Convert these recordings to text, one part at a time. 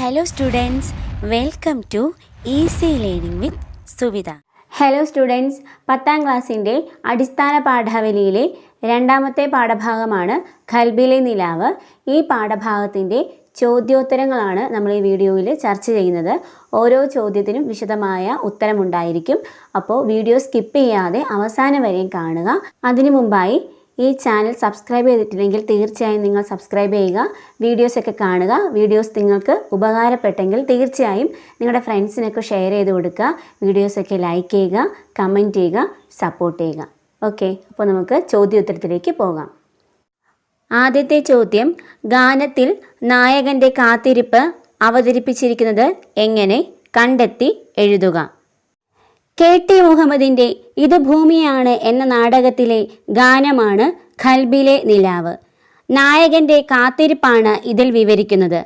Hello students, welcome to Easy Learning with Suvida. Hello students, 10ാം ക്ലാസ്സിൻ്റെ അടിസ്ഥാന പാഠാവലിയിലെ രണ്ടാമത്തെ പാഠഭാഗമാണ് ഖൽബിലെ നിലാവ്. ഈ പാഠഭാഗത്തിൻ്റെ ചോദ്യോത്തരങ്ങളാണ് നമ്മൾ ഈ വീഡിയോയിൽ ചർച്ച ചെയ്യുന്നത്. ഓരോ ചോദ്യത്തിനും വിശദമായ ഉത്തരമുണ്ടായിരിക്കും. അപ്പോൾ വീഡിയോ സ്കിപ്പ് ചെയ്യാതെ അവസാനം വരെയും കാണുക. അതിനു മുമ്പായി ഈ ചാനൽ സബ്സ്ക്രൈബ് ചെയ്തിട്ടില്ലെങ്കിൽ തീർച്ചയായും നിങ്ങൾ സബ്സ്ക്രൈബ് ചെയ്യുക, വീഡിയോസൊക്കെ കാണുക. വീഡിയോസ് നിങ്ങൾക്ക് ഉപകാരപ്പെട്ടെങ്കിൽ തീർച്ചയായും നിങ്ങളുടെ ഫ്രണ്ട്സിനൊക്കെ ഷെയർ ചെയ്ത് കൊടുക്കുക. വീഡിയോസൊക്കെ ലൈക്ക് ചെയ്യുക, കമൻറ്റ് ചെയ്യുക, സപ്പോർട്ട് ചെയ്യുക. ഓക്കെ, അപ്പോൾ നമുക്ക് ചോദ്യോത്തരത്തിലേക്ക് പോകാം. ആദ്യത്തെ ചോദ്യം, ഗാനത്തിൽ നായകൻ്റെ കാത്തിരിപ്പ് അവതരിപ്പിച്ചിരിക്കുന്നത് എങ്ങനെ? കണ്ടെത്തി എഴുതുക. കെ.ടി. മുഹമ്മദിൻ്റെ ഇത് ഭൂമിയാണ് എന്ന നാടകത്തിലെ ഗാനമാണ് ഖൽബിലെ നിലാവ്. നായകൻ്റെ കാത്തിരിപ്പാണ് ഇതിൽ വിവരിക്കുന്നത്.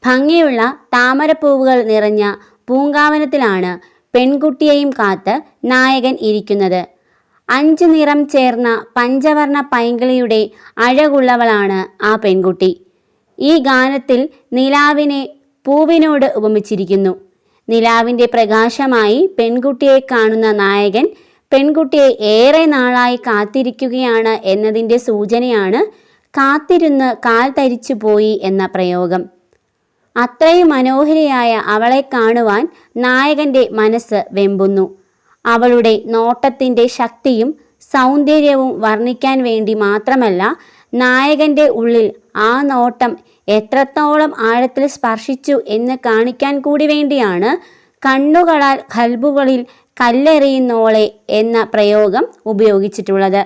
ഭംഗിയുള്ള താമരപ്പൂവുകൾ നിറഞ്ഞ പൂങ്കാവനത്തിലാണ് പെൺകുട്ടിയെയും കാത്ത് നായകൻ ഇരിക്കുന്നത്. 5 നിറം ചേർന്ന പഞ്ചവർണ്ണ പൈങ്കിളിയുടെ അഴകുള്ളവളാണ് ആ പെൺകുട്ടി. ഈ ഗാനത്തിൽ നിലാവിനെ പൂവിനോട് ഉപമിച്ചിരിക്കുന്നു. നിലാവിൻ്റെ പ്രകാശമായി പെൺകുട്ടിയെ കാണുന്ന നായകൻ പെൺകുട്ടിയെ ഏറെ നാളായി കാത്തിരിക്കുകയാണ് എന്നതിൻ്റെ സൂചനയാണ് കാത്തിരുന്ന് കാൽ തരിച്ചു പോയി എന്ന പ്രയോഗം. അത്രയും മനോഹരിയായ അവളെ കാണുവാൻ നായകൻ്റെ മനസ്സ് വെമ്പുന്നു. അവളുടെ നോട്ടത്തിൻ്റെ ശക്തിയും സൗന്ദര്യവും വർണ്ണിക്കാൻ വേണ്ടി മാത്രമല്ല, നായകൻ്റെ ഉള്ളിൽ ആ നോട്ടം എത്രത്തോളം ആഴത്തിൽ സ്പർശിച്ചു എന്ന് കാണിക്കാൻ കൂടി വേണ്ടിയാണ് കണ്ണുകളാൽ ഖൽബുകളിൽ കല്ലെറിയുന്നോളെ എന്ന പ്രയോഗം ഉപയോഗിച്ചിട്ടുള്ളത്.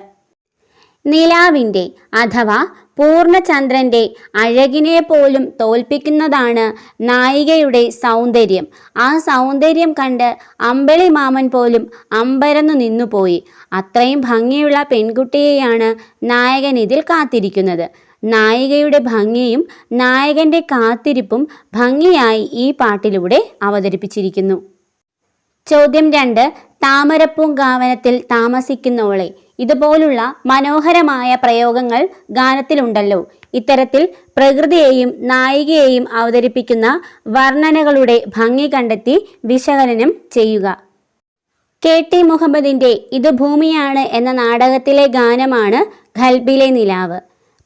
നിലാവിൻ്റെ അഥവാ പൂർണ്ണചന്ദ്രൻ്റെ അഴകിനെ പോലും തോൽപ്പിക്കുന്നതാണ് നായികയുടെ സൗന്ദര്യം. ആ സൗന്ദര്യം കണ്ട് അമ്പിളി മാമൻ പോലും അമ്പരന്നു നിന്നുപോയി. അത്രയും ഭംഗിയുള്ള പെൺകുട്ടിയെയാണ് നായകൻ ഇതിൽ കാത്തിരിക്കുന്നത്. നായികയുടെ ഭംഗിയും നായകൻ്റെ കാത്തിരിപ്പും ഭംഗിയായി ഈ പാട്ടിലൂടെ അവതരിപ്പിച്ചിരിക്കുന്നു. ചോദ്യം 2, താമരപ്പൂങ്കാവനത്തിൽ താമസിക്കുന്നോളെ. ഇതുപോലുള്ള മനോഹരമായ പ്രയോഗങ്ങൾ ഗാനത്തിലുണ്ടല്ലോ. ഇത്തരത്തിൽ പ്രകൃതിയെയും നായികയെയും അവതരിപ്പിക്കുന്ന വർണ്ണനകളുടെ ഭംഗി കണ്ടെത്തി വിശകലനം ചെയ്യുക. കെ.ടി. മുഹമ്മദിൻ്റെ ഇത് ഭൂമിയാണ് എന്ന നാടകത്തിലെ ഗാനമാണ് ഖൽബിലെ നിലാവ്.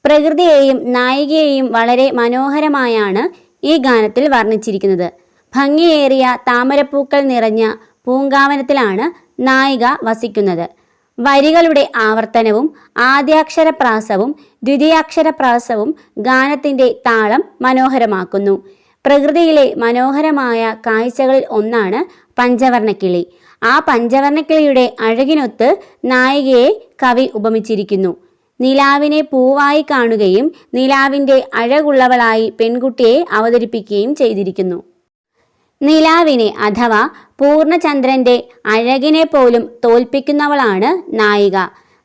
പ്രകൃതിയെയും നായികയെയും വളരെ മനോഹരമായാണ് ഈ ഗാനത്തിൽ വർണ്ണിച്ചിരിക്കുന്നത്. ഭംഗിയേറിയ താമരപ്പൂക്കൾ നിറഞ്ഞ പൂങ്കാവനത്തിലാണ് നായിക വസിക്കുന്നത്. വരികളുടെ ആവർത്തനവും ആദ്യാക്ഷരപ്രാസവും ദ്വിതീയാക്ഷരപ്രാസവും ഗാനത്തിൻ്റെ താളം മനോഹരമാക്കുന്നു. പ്രകൃതിയിലെ മനോഹരമായ കാഴ്ചകളിൽ ഒന്നാണ് പഞ്ചവർണ്ണക്കിളി. ആ പഞ്ചവർണ്ണക്കിളിയുടെ അഴകിനൊത്ത് നായികയെ കവി ഉപമിച്ചിരിക്കുന്നു. നിലാവിനെ പൂവായി കാണുകയും നിലാവിൻ്റെ അഴകുള്ളവളായി പെൺകുട്ടിയെ അവതരിപ്പിക്കുകയും ചെയ്തിരിക്കുന്നു. നിലാവിനെ അഥവാ പൂർണ്ണചന്ദ്രൻ്റെ അഴകിനെ പോലും തോൽപ്പിക്കുന്നവളാണ് നായിക.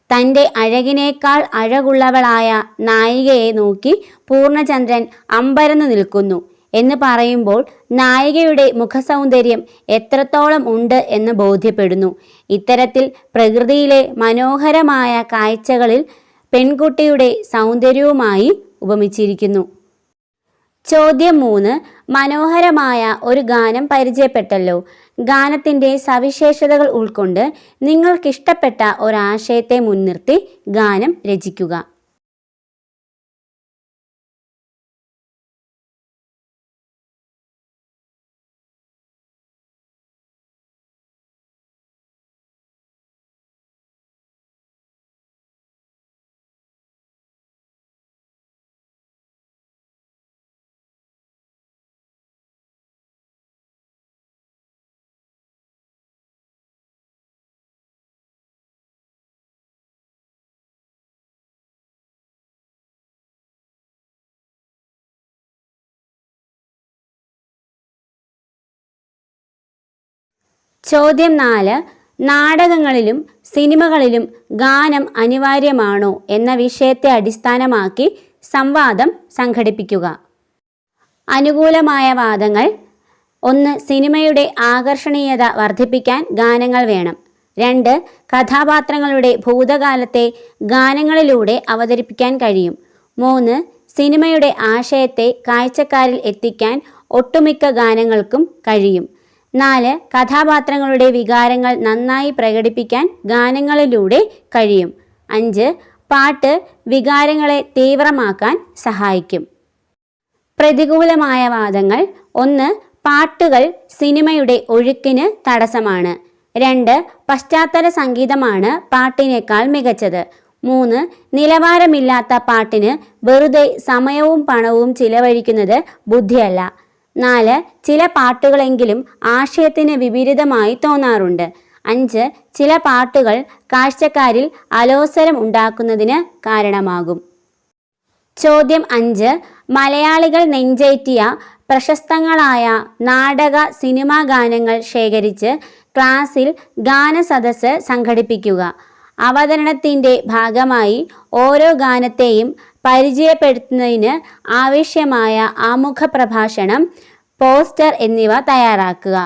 തൻ്റെ അഴകിനേക്കാൾ അഴകുള്ളവളായ നായികയെ നോക്കി പൂർണ്ണചന്ദ്രൻ അമ്പരന്നു നിൽക്കുന്നു എന്ന് പറയുമ്പോൾ നായികയുടെ മുഖസൗന്ദര്യം എത്രത്തോളം ഉണ്ട് എന്ന് ബോധ്യപ്പെടുന്നു. ഇത്തരത്തിൽ പ്രകൃതിയിലെ മനോഹരമായ കാഴ്ചകളിൽ പെൺകുട്ടിയുടെ സൗന്ദര്യവുമായി ഉപമിച്ചിരിക്കുന്നു. ചോദ്യം 3, മനോഹരമായ ഒരു ഗാനം പരിചയപ്പെട്ടല്ലോ. ഗാനത്തിൻ്റെ സവിശേഷതകൾ ഉൾക്കൊണ്ട് നിങ്ങൾക്കിഷ്ടപ്പെട്ട ഒരാശയത്തെ മുൻനിർത്തി ഗാനം രചിക്കുക. ചോദ്യം 4, നാടകങ്ങളിലും സിനിമകളിലും ഗാനം അനിവാര്യമാണോ എന്ന വിഷയത്തെ അടിസ്ഥാനമാക്കി സംവാദം സംഘടിപ്പിക്കുക. അനുകൂലമായ വാദങ്ങൾ: 1, സിനിമയുടെ ആകർഷണീയത വർദ്ധിപ്പിക്കാൻ ഗാനങ്ങൾ വേണം. 2, കഥാപാത്രങ്ങളുടെ ഭൂതകാലത്തെ ഗാനങ്ങളിലൂടെ അവതരിപ്പിക്കാൻ കഴിയും. 3, സിനിമയുടെ ആശയത്തെ കാഴ്ചക്കാരിൽ എത്തിക്കാൻ ഒട്ടുമിക്ക ഗാനങ്ങൾക്കും കഴിയും. 4. കഥാപാത്രങ്ങളുടെ വികാരങ്ങൾ നന്നായി പ്രകടിപ്പിക്കാൻ ഗാനങ്ങളിലൂടെ കഴിയും. 5. പാട്ട് വികാരങ്ങളെ തീവ്രമാക്കാൻ സഹായിക്കും. പ്രതികൂലമായ വാദങ്ങൾ: 1. പാട്ടുകൾ സിനിമയുടെ ഒഴുക്കിന് തടസ്സമാണ്. 2. പശ്ചാത്തല സംഗീതമാണ് പാട്ടിനേക്കാൾ മികച്ചത്. 3. നിലവാരമില്ലാത്ത പാട്ടിന് വെറുതെ സമയവും പണവും ചിലവഴിക്കുന്നത് ബുദ്ധിയല്ല. 4. ചില പാട്ടുകളെങ്കിലും ആശയത്തിന് വിപരീതമായി തോന്നാറുണ്ട്. 5. ചില പാട്ടുകൾ കാഴ്ചക്കാരിൽ അലോസരം ഉണ്ടാക്കുന്നതിന് കാരണമാകും. ചോദ്യം 5. മലയാളികൾ നെഞ്ചേറ്റിയ പ്രശസ്തങ്ങളായ നാടക സിനിമാ ഗാനങ്ങൾ ശേഖരിച്ച് ക്ലാസ്സിൽ ഗാനസദസ്സ് സംഘടിപ്പിക്കുക. അവതരണത്തിൻ്റെ ഭാഗമായി ഓരോ ഗാനത്തെയും പരിചയപ്പെടുത്തുന്നതിന് ആവശ്യമായ ആമുഖ പ്രഭാഷണം, പോസ്റ്റർ എന്നിവ തയ്യാറാക്കുക.